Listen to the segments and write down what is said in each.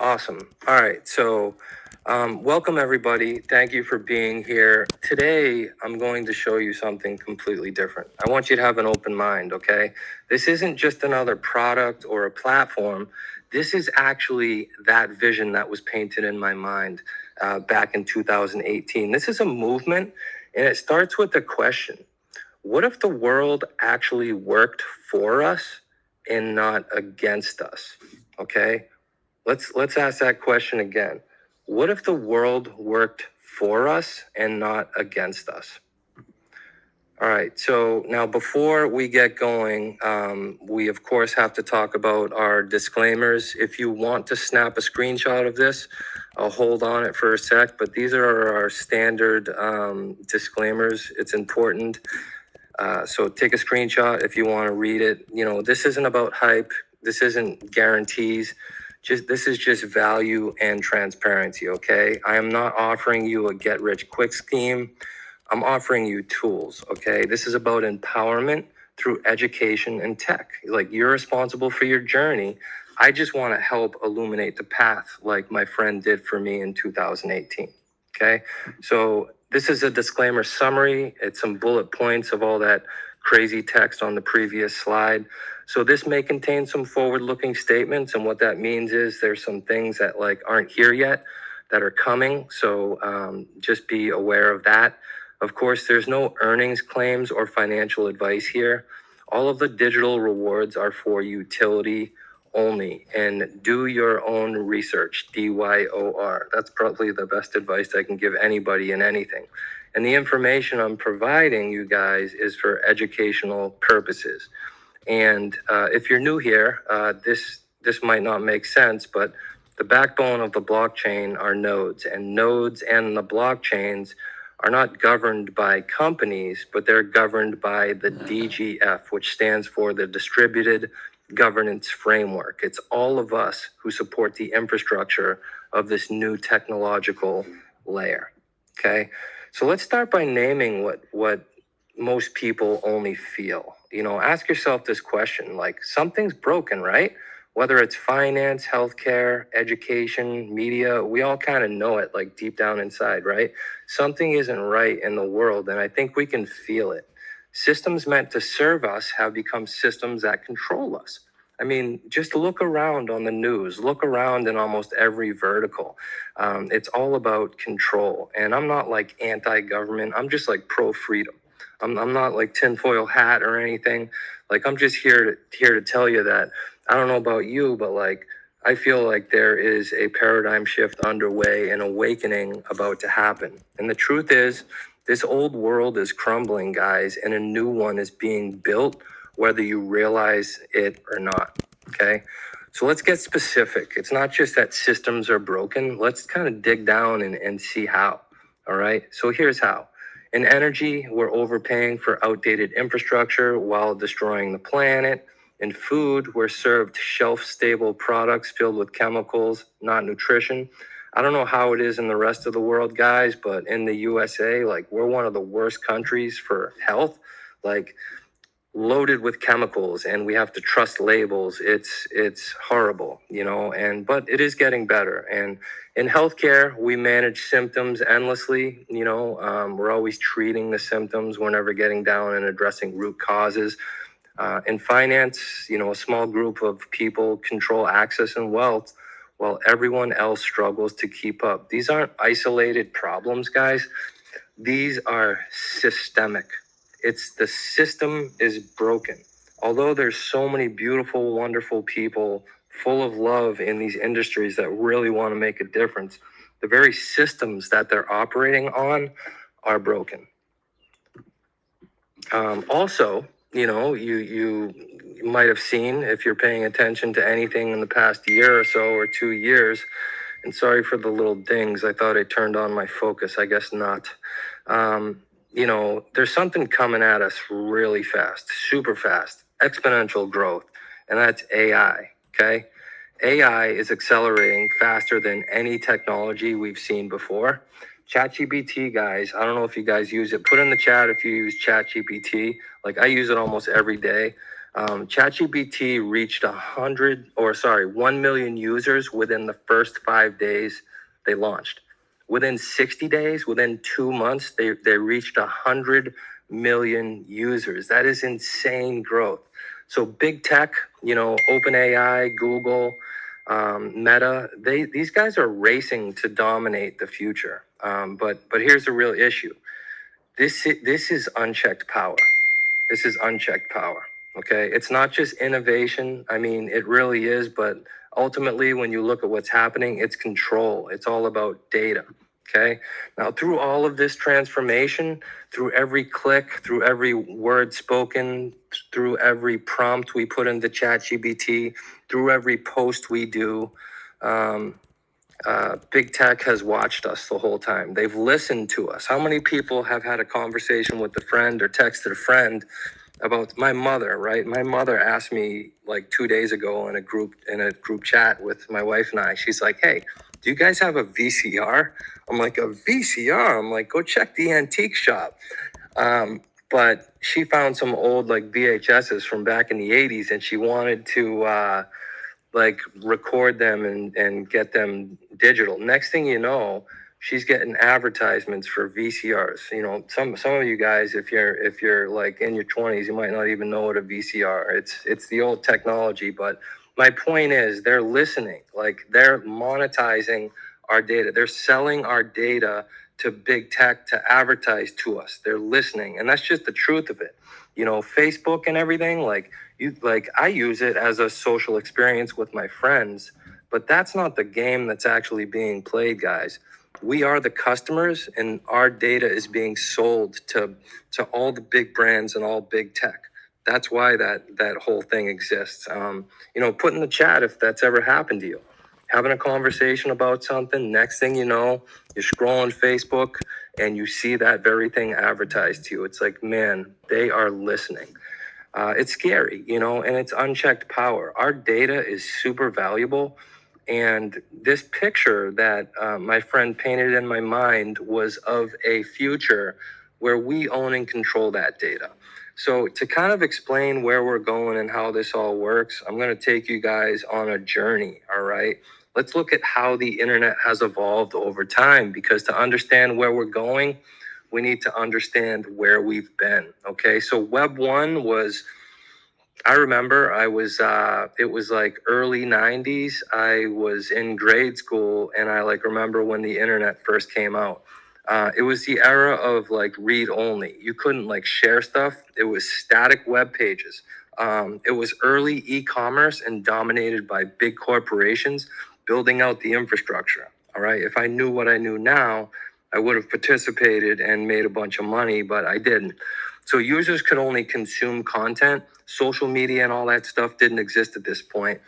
Awesome. All right. So, welcome everybody. Thank you for being here. Today, I'm going to show you something completely different. I want you to have an open mind, okay? This isn't just another product or a platform. This is actually that vision that was painted in my mind back in 2018. This is a movement, and it starts with the question: what if the world actually worked for us and not against us? Okay? Let's ask that question again. What if the world worked for us and not against us? All right. So now, before we get going, we of course have to talk about our disclaimers. If you want to snap a screenshot of this, I'll hold on it for a sec. But these are our standard disclaimers. It's important. So take a screenshot if you want to read it. You know, this isn't about hype. This isn't guarantees. This is just value and transparency, okay? I am not offering you a get rich quick scheme. I'm offering you tools, okay? This is about empowerment through education and tech. Like, you're responsible for your journey. I just want to help illuminate the path like my friend did for me in 2018, okay? So this is a disclaimer summary. It's some bullet points of all that crazy text on the previous slide. So this may contain some forward-looking statements, and what that means is there's some things that aren't here yet that are coming. So just be aware of that. Of course, there's no earnings claims or financial advice here. All of the digital rewards are for utility only, and do your own research. DYOR. That's probably the best advice I can give anybody in anything. And the information I'm providing you guys is for educational purposes. And if you're new here, this might not make sense, but the backbone of the blockchain are nodes, and nodes and the blockchains are not governed by companies, but they're governed by the DGF, which stands for the Distributed Governance Framework. It's all of us who support the infrastructure of this new technological layer. Okay, so let's start by naming what most people only feel. You know, ask yourself this question: like, something's broken, right? Whether it's finance, healthcare, education, media, we all kind of know it, like, deep down inside, right? Something isn't right in the world, and I think we can feel it. Systems meant to serve us have become systems that control us. I mean, just look around on the news, look around in almost every vertical. It's all about control. And I'm not like anti-government, I'm just like pro-freedom. I'm not like tinfoil hat or anything. Like, I'm just here to tell you that I don't know about you, but like, I feel like there is a paradigm shift underway, an awakening about to happen. And the truth is, this old world is crumbling, guys, and a new one is being built, whether you realize it or not, okay? So let's get specific. It's not just that systems are broken. Let's kind of dig down and see how, all right? So here's how. In energy, we're overpaying for outdated infrastructure while destroying the planet. In food, we're served shelf-stable products filled with chemicals, not nutrition. I don't know how it is in the rest of the world, guys, but in the USA, like, we're one of the worst countries for health, like, loaded with chemicals, and we have to trust labels. It's horrible, you know, but it is getting better. And in healthcare, we manage symptoms endlessly. You know, we're always treating the symptoms. We're never getting down and addressing root causes. In finance, you know, a small group of people control access and wealth while everyone else struggles to keep up. These aren't isolated problems, guys. These are systemic. It's the system is broken. Although there's so many beautiful, wonderful people full of love in these industries that really want to make a difference, the very systems that they're operating on are broken. Also, you know, you might have seen, if you're paying attention to anything in the past year or so, or 2 years, and sorry for the little dings, I thought I turned on my focus, I guess not. You know, there's something coming at us really fast, super fast, exponential growth, and that's AI, okay? AI is accelerating faster than any technology we've seen before. ChatGPT, guys, I don't know if you guys use it. Put in the chat if you use ChatGPT. Like, I use it almost every day. ChatGPT reached 1 million users within the first 5 days they launched. Within 60 days, within 2 months, they reached 100 million users. That is insane growth. So big tech, OpenAI, Google, Meta, these guys are racing to dominate the future. But here's the real issue. This is unchecked power. This is unchecked power. Okay. It's not just innovation. I mean, it really is. But ultimately, when you look at what's happening, it's control. It's all about data. Okay. Now, through all of this transformation, through every click, through every word spoken, through every prompt we put into ChatGPT, through every post we do, big tech has watched us the whole time. They've listened to us. How many people have had a conversation with a friend or texted a friend about my mother, right? My mother asked me like 2 days ago in a group chat with my wife and I. She's like, "Hey, do you guys have a VCR?" I'm like, "A VCR?" I'm like, "Go check the antique shop." But she found some old like VHSs from back in the 80s, and she wanted to like record them and get them digital. Next thing you know, she's getting advertisements for VCRs. Some of you guys, if you're like in your 20s, you might not even know what a VCR. It's the old technology, but my point is they're listening. Like they're monetizing our data. They're selling our data to big tech to advertise to us. They're listening, and that's just the truth of it. Facebook and everything, I use it as a social experience with my friends, but that's not the game that's actually being played, guys. We are the customers, and our data is being sold to all the big brands and all big tech. That's why that whole thing exists. Put in the chat if that's ever happened to you. Having a conversation about something, next thing you know, you're scrolling Facebook and you see that very thing advertised to you. It's like, man, they are listening. It's scary, and it's unchecked power. Our data is super valuable. And this picture that my friend painted in my mind was of a future where we own and control that data. So to kind of explain where we're going and how this all works, I'm going to take you guys on a journey. All right. Let's look at how the internet has evolved over time, because to understand where we're going, we need to understand where we've been. Okay. So Web 1 was, I remember it was like early 90s. I was in grade school, and I remember when the internet first came out. It was the era of read only. You couldn't share stuff. It was static web pages. It was early e-commerce and dominated by big corporations building out the infrastructure. All right. If I knew what I knew now, I would have participated and made a bunch of money, but I didn't. So users could only consume content. Social media and all that stuff didn't exist at this point.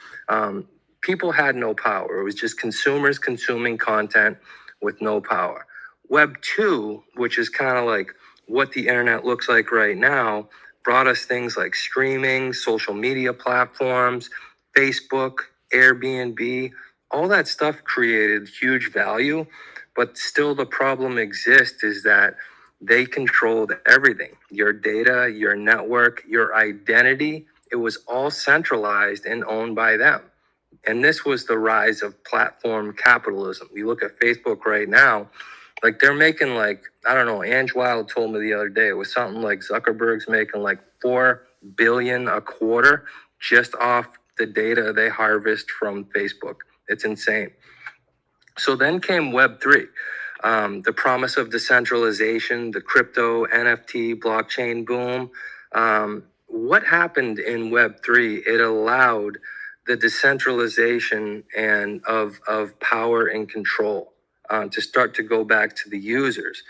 People had no power. It was just consumers consuming content with no power. Web 2, which is kind of like what the internet looks like right now, brought us things like streaming, social media platforms, Facebook, Airbnb. All that stuff created huge value, but still the problem exists is that they controlled everything. Your data, your network, your identity, it was all centralized and owned by them. And this was the rise of platform capitalism. You look at Facebook right now, they're making I don't know, Ange Wild told me the other day, it was something like Zuckerberg's making 4 billion a quarter just off the data they harvest from Facebook. It's insane. So then came Web 3. The promise of decentralization, the crypto, NFT, blockchain boom. What happened in Web 3? It allowed the decentralization and of power and control to start to go back to the users,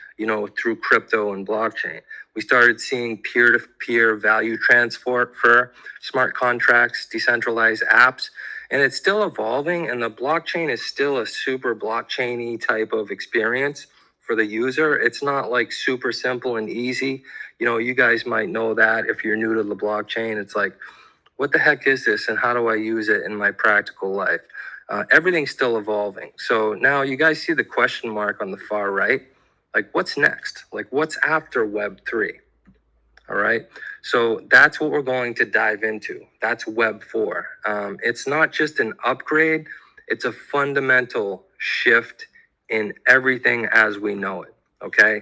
through crypto and blockchain. We started seeing peer-to-peer value transfer for smart contracts, decentralized apps, and it's still evolving, and the blockchain is still a super blockchain-y type of experience for the user. It's not super simple and easy. You guys might know that if you're new to the blockchain. It's like, what the heck is this, and how do I use it in my practical life? Everything's still evolving. So now you guys see the question mark on the far right. What's next? What's after Web 3? All right. So that's what we're going to dive into. That's Web 4. It's not just an upgrade, it's a fundamental shift in everything as we know it. Okay.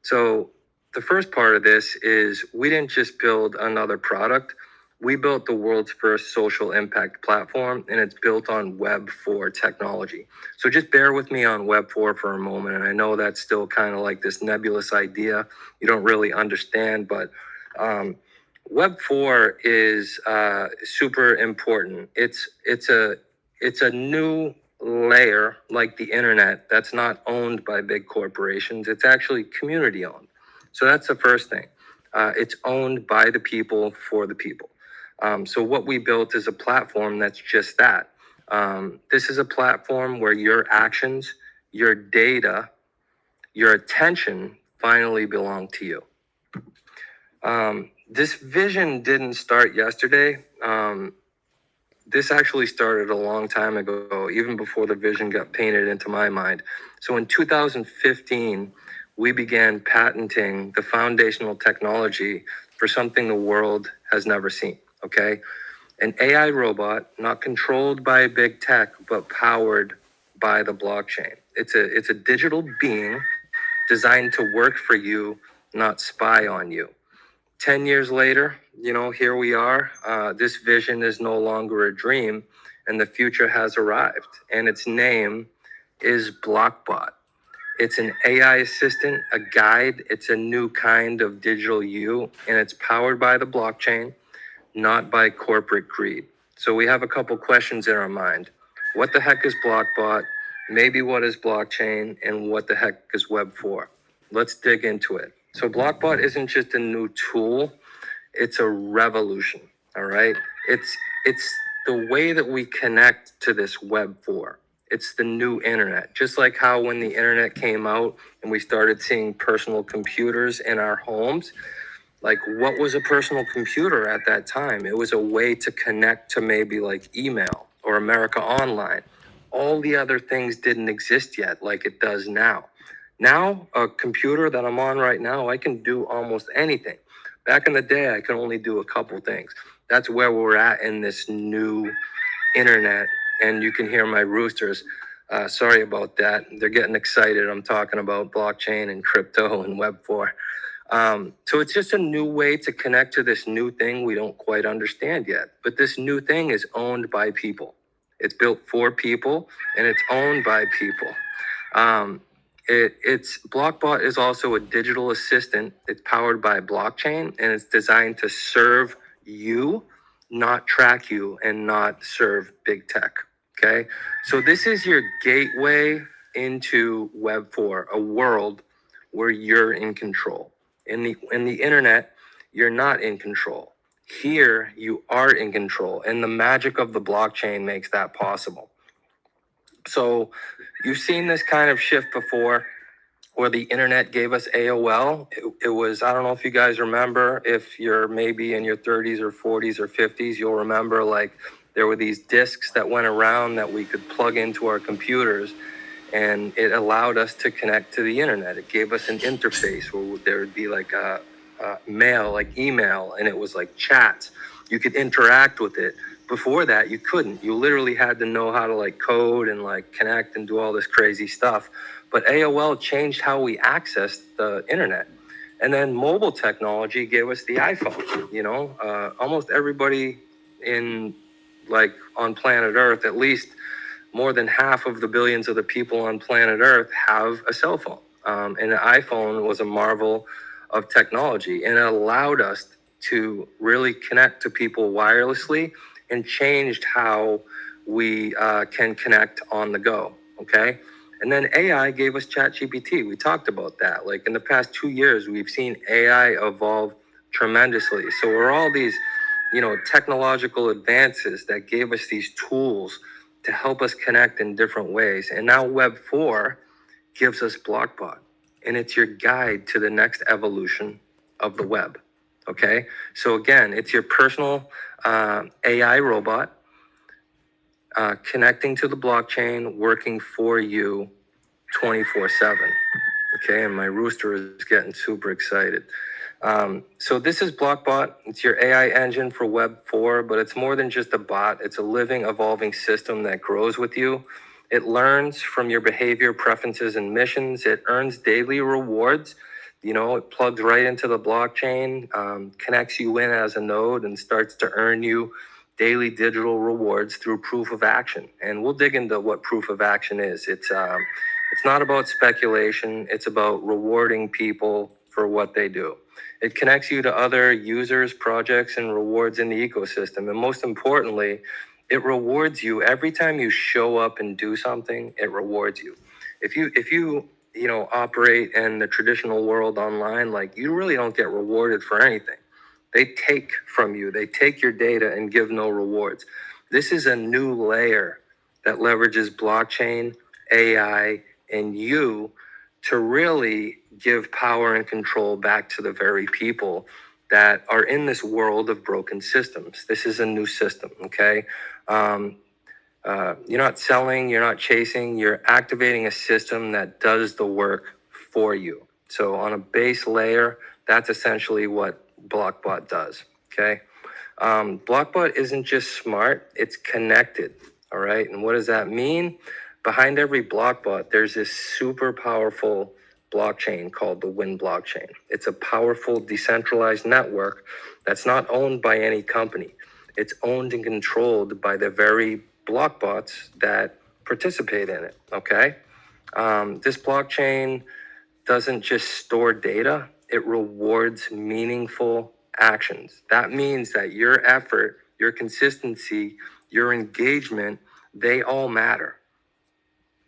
So the first part of this is we didn't just build another product. We built the world's first social impact platform, and it's built on Web 4 technology. So just bear with me on Web 4 for a moment. And I know that's still kind of like this nebulous idea you don't really understand, but Web 4 is super important. It's a new layer like the internet that's not owned by big corporations. It's actually community owned. So that's the first thing. It's owned by the people for the people. So what we built is a platform that's just that. This is a platform where your actions, your data, your attention finally belong to you. This vision didn't start yesterday. This actually started a long time ago, even before the vision got painted into my mind. So in 2015, we began patenting the foundational technology for something the world has never seen. Okay. An AI robot, not controlled by big tech, but powered by the blockchain. It's a digital being designed to work for you, not spy on you. 10 years later, here we are. This vision is no longer a dream, and the future has arrived. And its name is BlockBot. It's an AI assistant, a guide. It's a new kind of digital you, and it's powered by the blockchain, not by corporate greed. So we have a couple questions in our mind. What the heck is BlockBot? Maybe what is blockchain? And what the heck is Web 4? Let's dig into it. So BlockBot isn't just a new tool, it's a revolution. All right. It's the way that we connect to this Web 4. It's the new internet. Just like how when the internet came out and we started seeing personal computers in our homes, like what was a personal computer at that time? It was a way to connect to maybe like email or America Online. All the other things didn't exist yet like it does now. Now, a computer that I'm on right now, I can do almost anything. Back in the day, I could only do a couple things. That's where we're at in this new internet. And you can hear my roosters. Sorry about that. They're getting excited. I'm talking about blockchain and crypto and Web 4. So it's just a new way to connect to this new thing we don't quite understand yet. But this new thing is owned by people. It's built for people and it's owned by people. It's BlockBot is also a digital assistant. It's powered by blockchain and it's designed to serve you, not track you, and not serve big tech. Okay. So this is your gateway into Web 4, a world where you're in control. In the internet, you're not in control. Here, you are in control, and the magic of the blockchain makes that possible. So, you've seen this kind of shift before, where the internet gave us AOL. It was, I don't know if you guys remember, if you're maybe in your 30s or 40s or 50s, you'll remember like there were these discs that went around that we could plug into our computers, and it allowed us to connect to the internet. It gave us an interface where there would be like a mail, like email, and it was like chats. You could interact with it. Before that, you couldn't. You literally had to know how to like code and like connect and do all this crazy stuff. But AOL changed how we accessed the internet. And then mobile technology gave us the iPhone. Almost everybody in like on planet Earth, at least more than half of the billions of the people on planet Earth have a cell phone. And an iPhone was a marvel of technology, and it allowed us to really connect to people wirelessly and changed how we can connect on the go. Okay. And then AI gave us ChatGPT. We talked about that. Like in the past 2 years, we've seen AI evolve tremendously. So we're all these, technological advances that gave us these tools to help us connect in different ways. And now Web 4 gives us BlockBot, and it's your guide to the next evolution of the web. Okay. So again, it's your personal AI robot connecting to the blockchain, working for you 24/7. Okay. And my rooster is getting super excited. So this is BlockBot. It's your AI engine for Web 4, but it's more than just a bot. It's a living, evolving system that grows with you. It learns from your behavior, preferences, and missions. It earns daily rewards. It plugs right into the blockchain, connects you in as a node, and starts to earn you daily digital rewards through proof of action. And we'll dig into what proof of action is. It's not about speculation. It's about rewarding people for what they do. It connects you to other users, projects, and rewards in the ecosystem. And most importantly, it rewards you every time you show up and do something. It rewards you. If you operate in the traditional world online, like, you really don't get rewarded for anything. They take from you. They take your data and give no rewards. This is a new layer that leverages blockchain, AI, and you to really give power and control back to the very people that are in this world of broken systems. This is a new system, okay? You're not selling, you're not chasing, you're activating a system that does the work for you. So on a base layer, that's essentially what BlockBot does, okay? BlockBot isn't just smart, it's connected, all right? And what does that mean? Behind every BlockBot, there's this super powerful blockchain called the Wind blockchain. It's a powerful decentralized network that's not owned by any company. It's owned and controlled by the very BlockBots that participate in it, okay? This blockchain doesn't just store data, it rewards meaningful actions. That means that your effort, your consistency, your engagement, they all matter.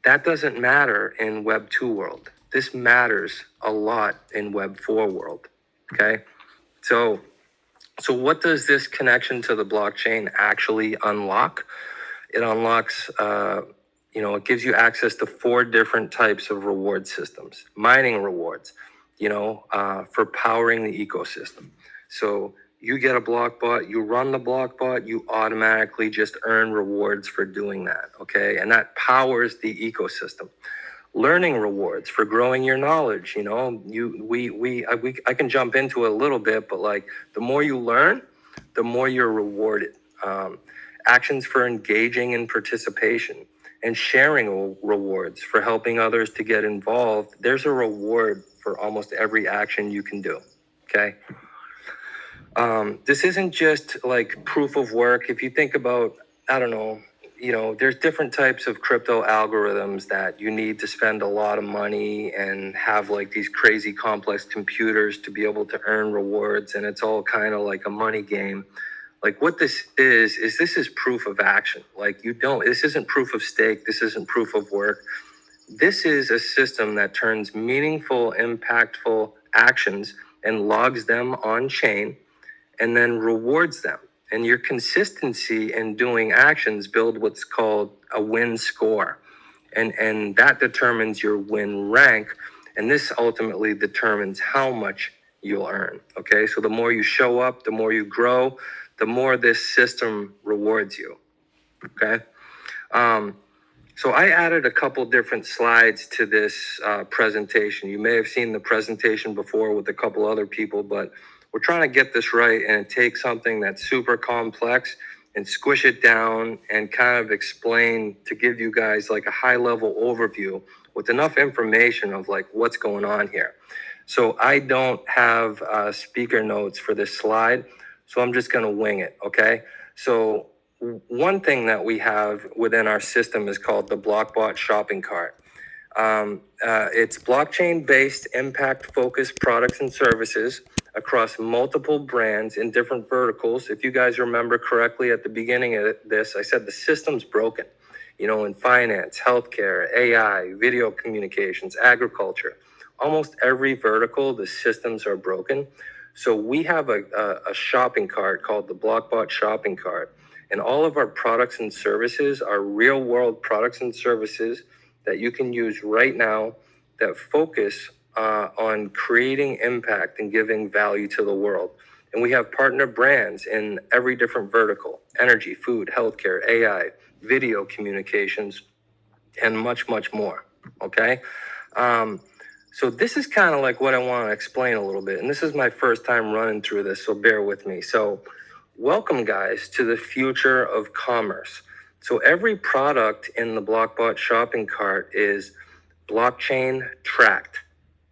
That doesn't matter in Web 2 world. This matters a lot in Web 4 world, okay? So what does this connection to the blockchain actually unlock? It unlocks, it gives you access to 4 different types of reward systems. Mining rewards, for powering the ecosystem. So you get a BlockBot, you run the BlockBot, you automatically just earn rewards for doing that, okay? And that powers the ecosystem. Learning rewards for growing your knowledge. I can jump into it a little bit, but like, the more you learn, the more you're rewarded. Actions for engaging in participation, and sharing rewards for helping others to get involved. There's a reward for almost every action you can do, okay? This isn't just like proof of work. If you think about, I don't know, there's different types of crypto algorithms that you need to spend a lot of money and have like these crazy complex computers to be able to earn rewards. And it's all kind of like a money game. Like, what this is this is proof of action. Like, this isn't proof of stake. This isn't proof of work. This is a system that turns meaningful, impactful actions and logs them on chain and then rewards them. And your consistency in doing actions build what's called a win score. And that determines your win rank. And this ultimately determines how much you'll earn. Okay, so the more you show up, the more you grow, the more this system rewards you. Okay. So I added a couple different slides to this presentation. You may have seen the presentation before with a couple other people, but we're trying to get this right and take something that's super complex and squish it down and kind of explain to give you guys like a high level overview with enough information of like what's going on here. So I don't have speaker notes for this slide, so I'm just going to wing it, okay? So one thing that we have within our system is called the BlockBot shopping cart. It's blockchain-based, impact-focused products and services across multiple brands in different verticals. If you guys remember correctly at the beginning of this, I said the system's broken. In finance, healthcare, AI, video communications, agriculture, almost every vertical, the systems are broken. So we have a shopping cart called the BlockBot shopping cart. And all of our products and services are real world products and services that you can use right now that focus on creating impact and giving value to the world. And we have partner brands in every different vertical: energy, food, healthcare, AI, video communications, and much, much more. Okay. So this is kind of like what I want to explain a little bit. And this is my first time running through this, so bear with me. So welcome, guys, to the future of commerce. So every product in the BlockBot shopping cart is blockchain tracked.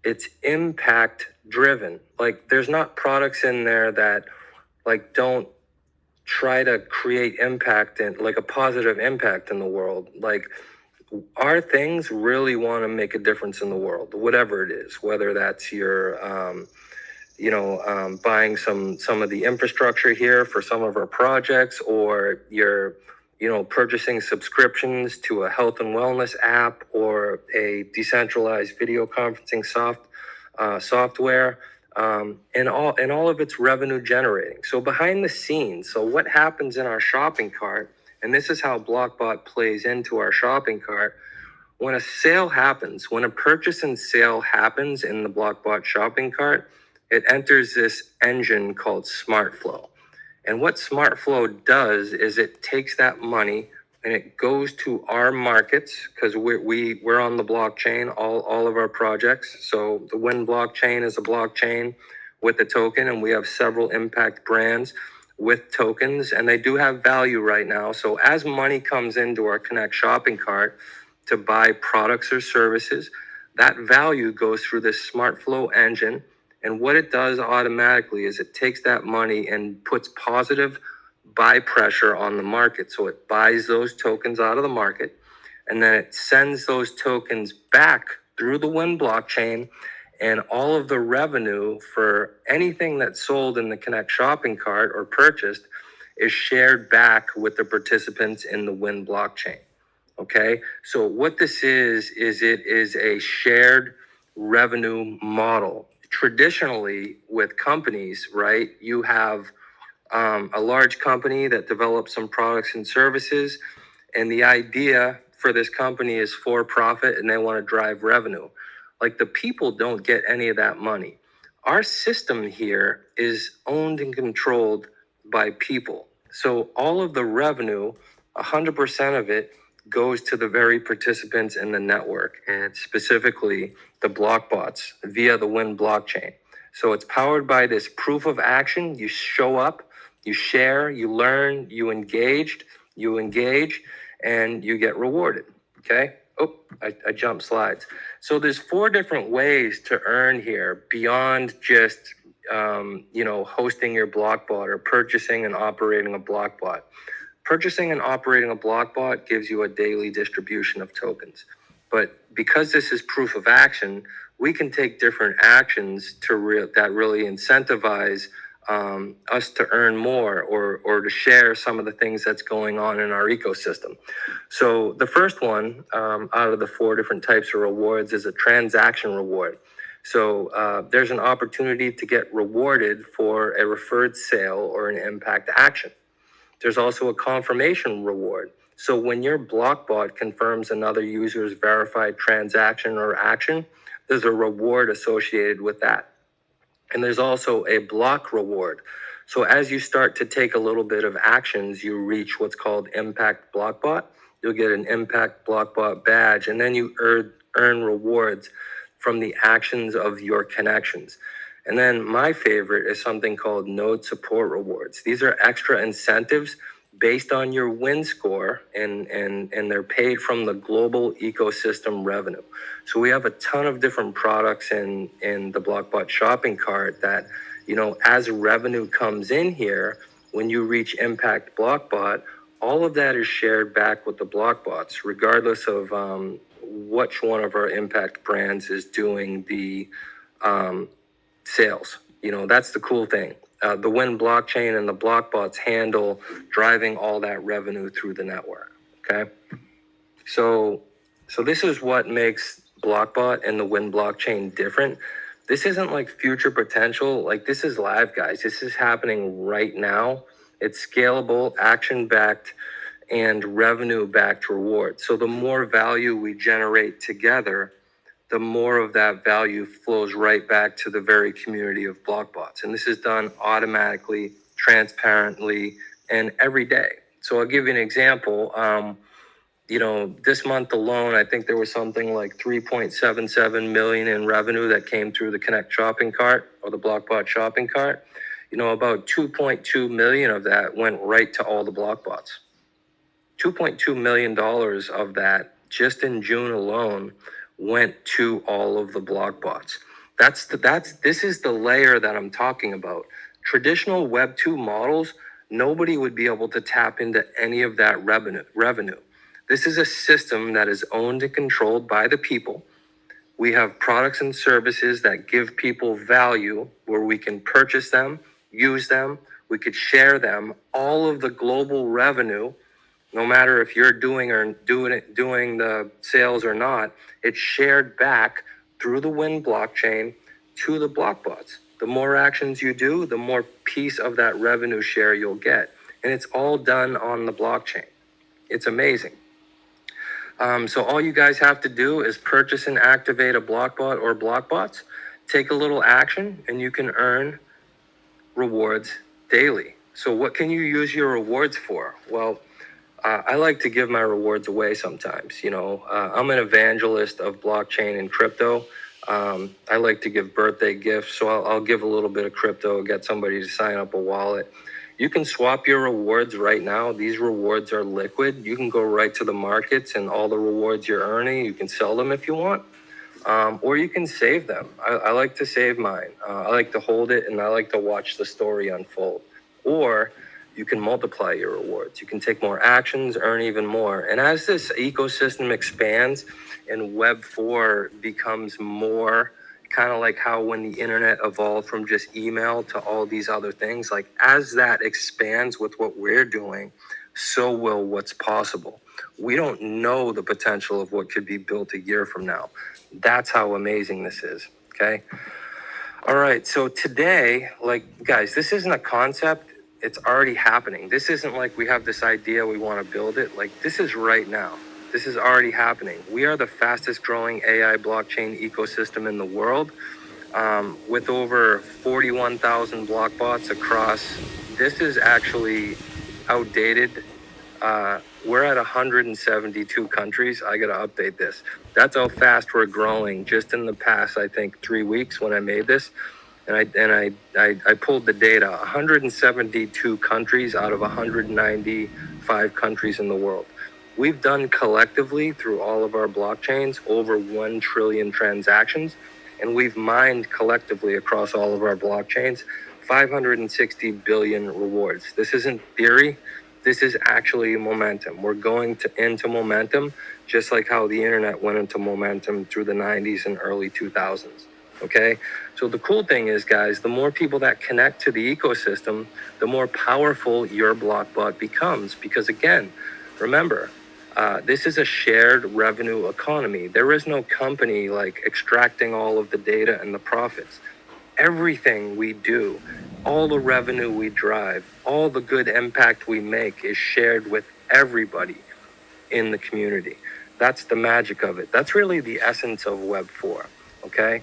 It's impact driven. Like there's not products in there that like don't try to create impact and like a positive impact in the world. Like our things really want to make a difference in the world, whatever it is, whether that's your buying some of the infrastructure here for some of our projects, or you're purchasing subscriptions to a health and wellness app or a decentralized video conferencing software, and all of its revenue generating. So behind the scenes, so what happens in our shopping cart, and this is how BlockBot plays into our shopping cart. When a sale happens, when a purchase and sale happens in the BlockBot shopping cart, it enters this engine called SmartFlow. And what SmartFlow does is it takes that money and it goes to our markets, because we're on the blockchain, all of our projects. So the Win blockchain is a blockchain with a token, and we have several impact brands with tokens, and they do have value right now. So as money comes into our Connect shopping cart to buy products or services, that value goes through this SmartFlow engine. And what it does automatically is it takes that money and puts positive buy pressure on the market. So it buys those tokens out of the market, and then it sends those tokens back through the Win blockchain, and all of the revenue for anything that's sold in the Connect shopping cart or purchased is shared back with the participants in the Win blockchain. Okay, so what this is it is a shared revenue model. Traditionally, with companies, right, you have a large company that develops some products and services, and the idea for this company is for profit, and they want to drive revenue. Like the people don't get any of that money. Our system here is owned and controlled by people. So all of the revenue, 100% of it, goes to the very participants in the network, and specifically the BlockBots via the Win blockchain. So it's powered by this proof of action. You show up, you share, you learn, you engage, and you get rewarded. Okay. Oh, I jumped slides. So there's 4 different ways to earn here beyond just hosting your BlockBot or purchasing and operating a BlockBot. Purchasing and operating a BlockBot gives you a daily distribution of tokens. But because this is proof of action, we can take different actions that really incentivize us to earn more, or to share some of the things that's going on in our ecosystem. So the first one out of the 4 different types of rewards is a transaction reward. So there's an opportunity to get rewarded for a referred sale or an impact action. There's also a confirmation reward. So when your BlockBot confirms another user's verified transaction or action, there's a reward associated with that. And there's also a block reward. So as you start to take a little bit of actions, you reach what's called Impact BlockBot. You'll get an Impact BlockBot badge, and then you earn rewards from the actions of your connections. And then my favorite is something called node support rewards. These are extra incentives based on your win score, and they're paid from the global ecosystem revenue. So we have a ton of different products in the BlockBot shopping cart that, as revenue comes in here, when you reach Impact BlockBot, all of that is shared back with the BlockBots, regardless of which one of our impact brands is doing the sales. That's the cool thing. The Win blockchain and the BlockBots handle driving all that revenue through the network. Okay. So this is what makes BlockBot and the Win blockchain different. This isn't like future potential. Like this is live, guys. This is happening right now. It's scalable, action-backed, and revenue-backed reward. So the more value we generate together, the more of that value flows right back to the very community of BlockBots. And this is done automatically, transparently, and every day. So I'll give you an example. This month alone, I think there was something like 3.77 million in revenue that came through the Connect shopping cart or the BlockBot shopping cart. About 2.2 million of that went right to all the BlockBots. $2.2 million of that just in June alone went to all of the BlockBots. This is the layer that I'm talking about. Traditional Web 2 models, nobody would be able to tap into any of that revenue. This is a system that is owned and controlled by the people. We have products and services that give people value where we can purchase them, use them, we could share them. All of the global revenue, no matter if you're doing the sales or not, it's shared back through the Wind blockchain to the BlockBots. The more actions you do, the more piece of that revenue share you'll get. And it's all done on the blockchain. It's amazing. So all you guys have to do is purchase and activate a BlockBot or BlockBots, take a little action, and you can earn rewards daily. So what can you use your rewards for? Well, I like to give my rewards away sometimes. I'm an evangelist of blockchain and crypto. I like to give birthday gifts, so I'll give a little bit of crypto, get somebody to sign up a wallet. You can swap your rewards right now. These rewards are liquid. You can go right to the markets and all the rewards you're earning, you can sell them if you want, or you can save them. I like to save mine. I like to hold it, and I like to watch the story unfold. Or you can multiply your rewards. You can take more actions, earn even more. And as this ecosystem expands and Web 4 becomes more kind of like how when the internet evolved from just email to all these other things, like as that expands with what we're doing, so will what's possible. We don't know the potential of what could be built a year from now. That's how amazing this is, okay? All right, so today, guys, this isn't a concept. It's already happening. This isn't like we have this idea, we want to build it. This is right now. This is already happening. We are the fastest growing AI blockchain ecosystem in the world, with over 41,000 BlockBots across. This is actually outdated. We're at 172 countries. I got to update this. That's how fast we're growing just in the past, I think, 3 weeks when I made this. And I pulled the data. 172 countries out of 195 countries in the world. We've done collectively through all of our blockchains over 1 trillion transactions, and we've mined collectively across all of our blockchains 560 billion rewards. This isn't theory. This is actually momentum. We're going into momentum, just like how the internet went into momentum through the 90s and early 2000s. Okay, so the cool thing is, guys, the more people that connect to the ecosystem, the more powerful your BlockBot becomes. Because again, remember, this is a shared revenue economy. There is no company extracting all of the data and the profits. Everything we do, all the revenue we drive, all the good impact we make is shared with everybody in the community. That's the magic of it. That's really the essence of Web 4, okay?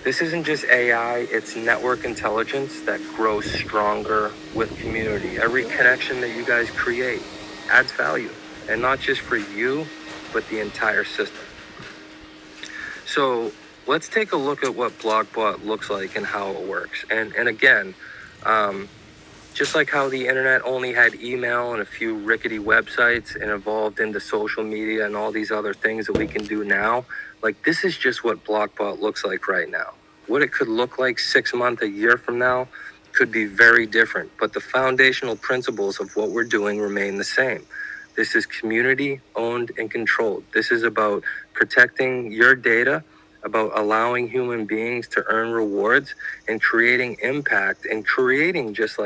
This isn't just AI, it's network intelligence that grows stronger with community. Every connection that you guys create adds value, and not just for you, but the entire system. So let's take a look at what BlockBot looks like and how it works. And again, just like how the internet only had email and a few rickety websites and evolved into social media and all these other things that we can do now, this is just what BlockBot looks like right now. What it could look like 6 months, a year from now could be very different, but the foundational principles of what we're doing remain the same. This is community owned and controlled. This is about protecting your data, about allowing human beings to earn rewards and creating impact and creating just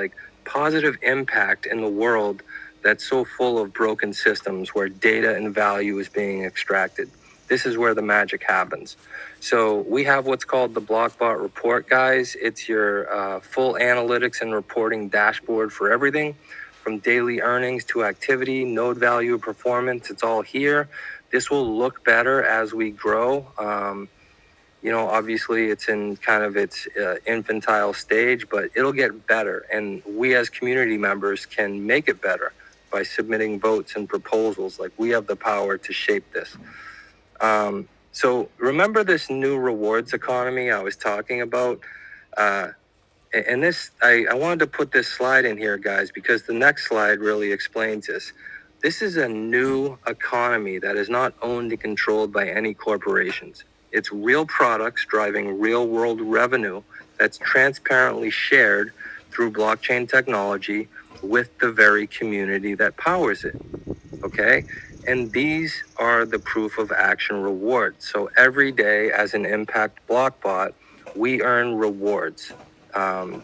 positive impact in the world that's so full of broken systems where data and value is being extracted. This is where the magic happens. So we have what's called the BlockBot report, guys. It's your full analytics and reporting dashboard for everything from daily earnings to activity, node value, performance. It's all here. This will look better as we grow. Obviously it's in kind of its infantile stage, but it'll get better. And we as community members can make it better by submitting votes and proposals. Like, we have the power to shape this. So remember this new rewards economy I was talking about? And this, I wanted to put this slide in here, guys, because the next slide really explains this. This is a new economy that is not owned and controlled by any corporations. It's real products driving real world revenue that's transparently shared through blockchain technology with the very community that powers it. Okay? And these are the proof of action rewards. So every day as an impact BlockBot, we earn rewards.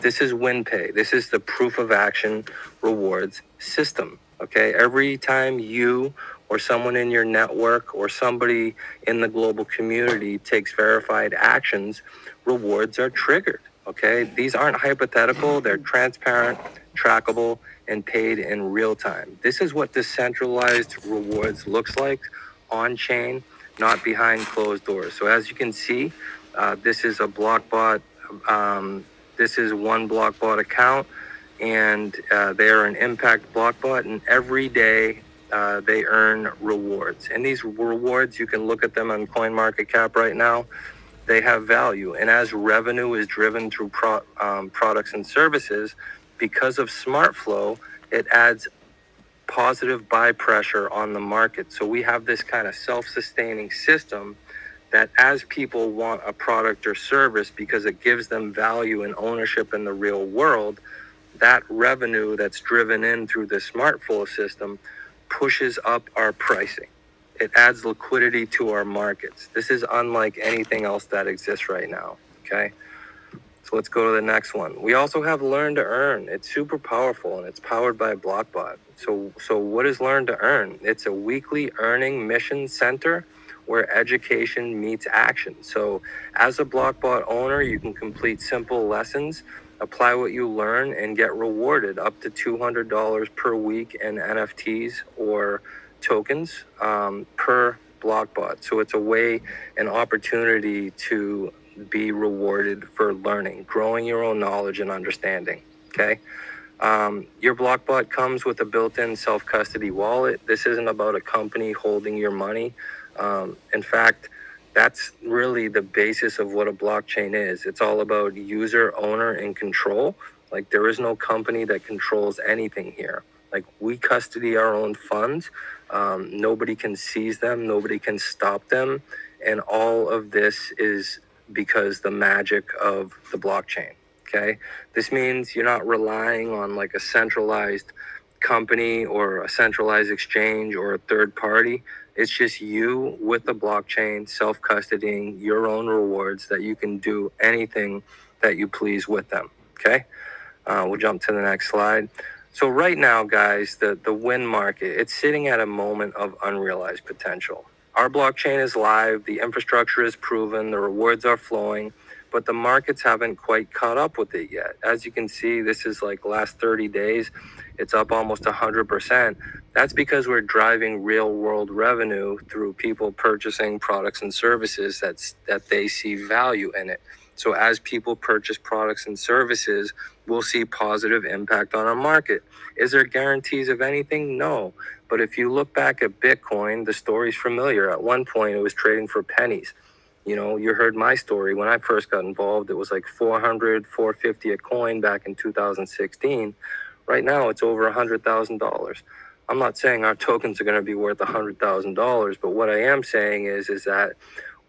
This is WinPay. This is the proof of action rewards system. Okay, every time you or someone in your network or somebody in the global community takes verified actions, rewards are triggered. Okay, these aren't hypothetical, they're transparent, trackable, and paid in real time. This is what decentralized rewards looks like on chain, not behind closed doors. So as you can see, this is a BlockBot. This is one BlockBot account, and they are an impact BlockBot, and every day they earn rewards. And these rewards, you can look at them on CoinMarketCap right now. They have value, and as revenue is driven through products and services, because of smart flow, it adds positive buy pressure on the market. So we have this kind of self-sustaining system that as people want a product or service because it gives them value and ownership in the real world, that revenue that's driven in through the smart flow system pushes up our pricing. It adds liquidity to our markets. This is unlike anything else that exists right now. Okay. So let's go to the next one. We also have Learn to Earn. It's super powerful and it's powered by BlockBot. So what is Learn to Earn? It's a weekly earning mission center where education meets action. So as a BlockBot owner, you can complete simple lessons, apply what you learn, and get rewarded up to $200 per week in NFTs or tokens per BlockBot. So it's a way, an opportunity to be rewarded for learning, growing your own knowledge and understanding. Okay. Your BlockBot comes with a built-in self-custody wallet. This isn't about a company holding your money. In fact, that's really the basis of what a blockchain is. It's all about user, owner, and control. Like, there is no company that controls anything here. Like, we custody our own funds. Nobody can seize them. Nobody can stop them. And all of this is because the magic of the blockchain. Okay. This means you're not relying on like a centralized company or a centralized exchange or a third party. It's just you with the blockchain, self-custodying your own rewards that you can do anything that you please with them. Okay. We'll jump to the next slide. So right now, guys, the win market, it's sitting at a moment of unrealized potential. Our blockchain is live, the infrastructure is proven, the rewards are flowing, but the markets haven't quite caught up with it yet. As you can see, this is like last 30 days, it's up almost 100%. That's because we're driving real world revenue through people purchasing products and services that they see value in it. So as people purchase products and services, we'll see positive impact on our market. Is there guarantees of anything? No. But if you look back at Bitcoin, the story's familiar. At one point, it was trading for pennies. You know, you heard my story. When I first got involved, it was like 400, 450 a coin back in 2016. Right now, it's over $100,000. I'm not saying our tokens are going to be worth $100,000, but what I am saying is that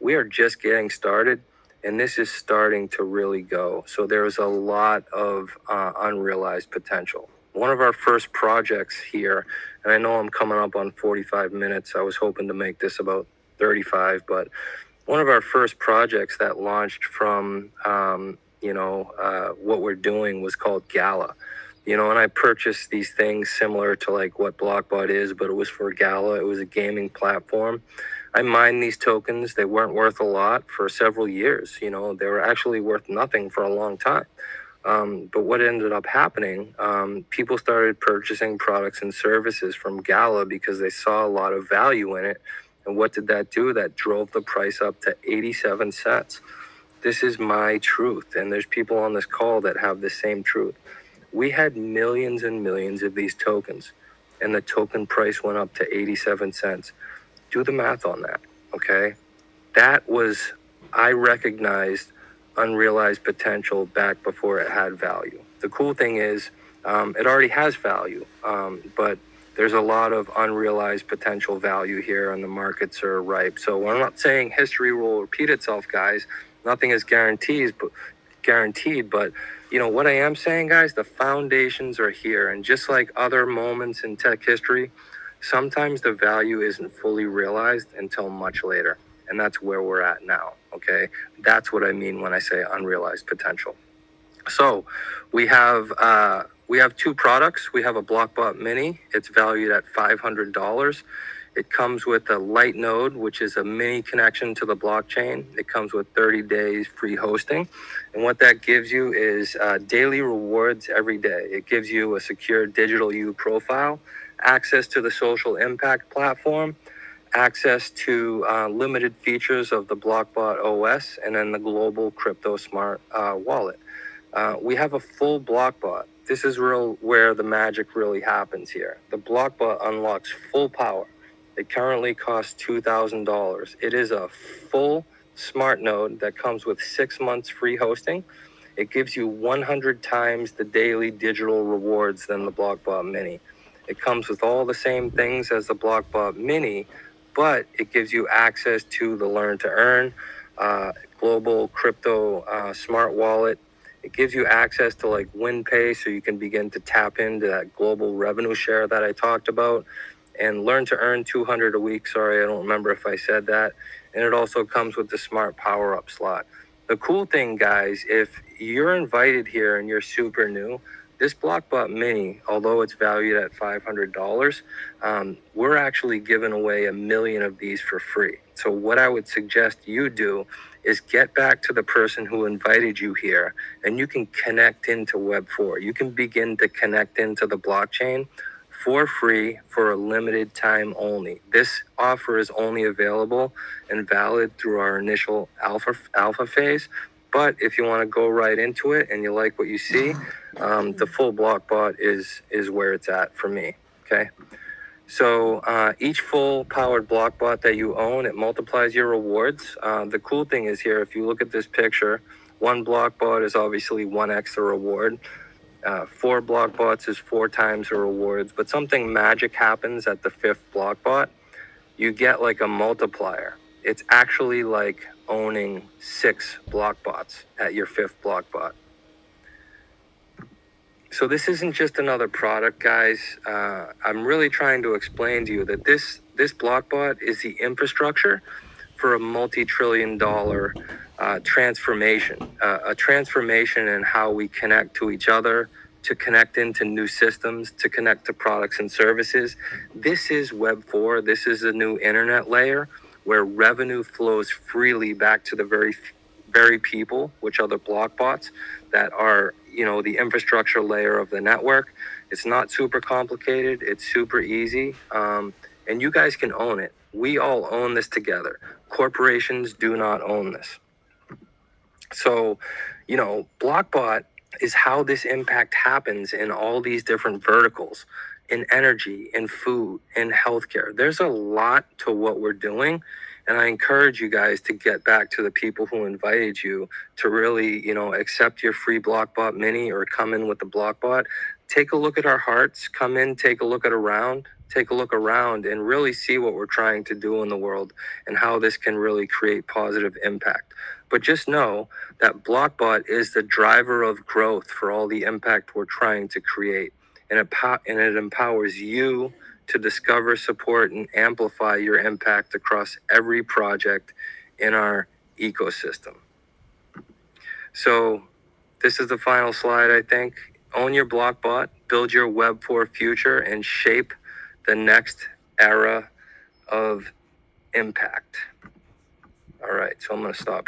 we are just getting started, and this is starting to really go. So there's a lot of unrealized potential. One of our first projects here, and I know I'm coming up on 45 minutes. I was hoping to make this about 35, but one of our first projects that launched from, what we're doing was called Gala. You know, and I purchased these things similar to like what BlockBot is, but it was for Gala. It was a gaming platform. I mined these tokens. They weren't worth a lot for several years. You know, they were actually worth nothing for a long time. But what ended up happening, people started purchasing products and services from Gala because they saw a lot of value in it. And what did that do? That drove the price up to 87 cents. This is my truth. And there's people on this call that have the same truth. We had millions and millions of these tokens. and the token price went up to 87 cents. Do the math on that, okay? That was, I recognized unrealized potential back before it had value. The cool thing is, it already has value, but there's a lot of unrealized potential value here, and the markets are ripe. So I'm not saying history will repeat itself, guys. Nothing is guaranteed, but you know what I am saying, guys, the foundations are here, and just like other moments in tech history, sometimes the value isn't fully realized until much later, and that's where we're at now. Okay, that's what I mean when I say unrealized potential. So we have two products. We have a BlockBot Mini. It's valued at $500. It comes with a light node, which is a mini connection to the blockchain. It comes with 30 days free hosting. And what that gives you is daily rewards every day. It gives you a secure digital U profile, access to the social impact platform, access to limited features of the BlockBot OS, and then the global crypto smart wallet. We have a full BlockBot. This is where the magic really happens here. The BlockBot unlocks full power. It currently costs $2,000. It is a full smart node that comes with 6 months free hosting. It gives you 100 times the daily digital rewards than the BlockBot Mini. It comes with all the same things as the BlockBot Mini, but it gives you access to the Learn to Earn, global crypto smart wallet. It gives you access to like WinPay, so you can begin to tap into that global revenue share that I talked about, and Learn to Earn 200 a week. Sorry, I don't remember if I said that. And it also comes with the smart power up slot. The cool thing, guys, if you're invited here and you're super new, this BlockBot Mini, although it's valued at $500, we're actually giving away 1 million of these for free. So what I would suggest you do is get back to the person who invited you here, and you can connect into Web4. You can begin to connect into the blockchain for free for a limited time only. This offer is only available and valid through our initial alpha phase. But if you want to go right into it and you like what you see, the full BlockBot is where it's at for me. Okay. So each full powered BlockBot that you own, it multiplies your rewards. The cool thing is here, if you look at this picture, one BlockBot is obviously 1x the reward. 4 BlockBots is 4 times the rewards, but something magic happens at the 5th BlockBot. You get like a multiplier. It's actually like owning 6 BlockBots at your 5th BlockBot. So this isn't just another product, guys. I'm really trying to explain to you that this BlockBot is the infrastructure for a multi-trillion-dollar transformation, a transformation in how we connect to each other, to connect into new systems, to connect to products and services. This is Web4. This is a new internet layer where revenue flows freely back to the very people, which are the BlockBots that are, you know, the infrastructure layer of the network. It's not super complicated. It's super easy. And you guys can own it. We all own this together. Corporations do not own this. So, you know, BlockBot is how this impact happens in all these different verticals, in energy, in food, in healthcare. There's a lot to what we're doing. And I encourage you guys to get back to the people who invited you to really, you know, accept your free BlockBot Mini or come in with the BlockBot. Take a look at our hearts, come in, take a look around and really see what we're trying to do in the world and how this can really create positive impact. But just know that BlockBot is the driver of growth for all the impact we're trying to create. And it empowers you to discover, support, and amplify your impact across every project in our ecosystem. So this is the final slide, I think. Own your BlockBot, build your Web4 future, and shape the next era of impact. All right, so I'm going to stop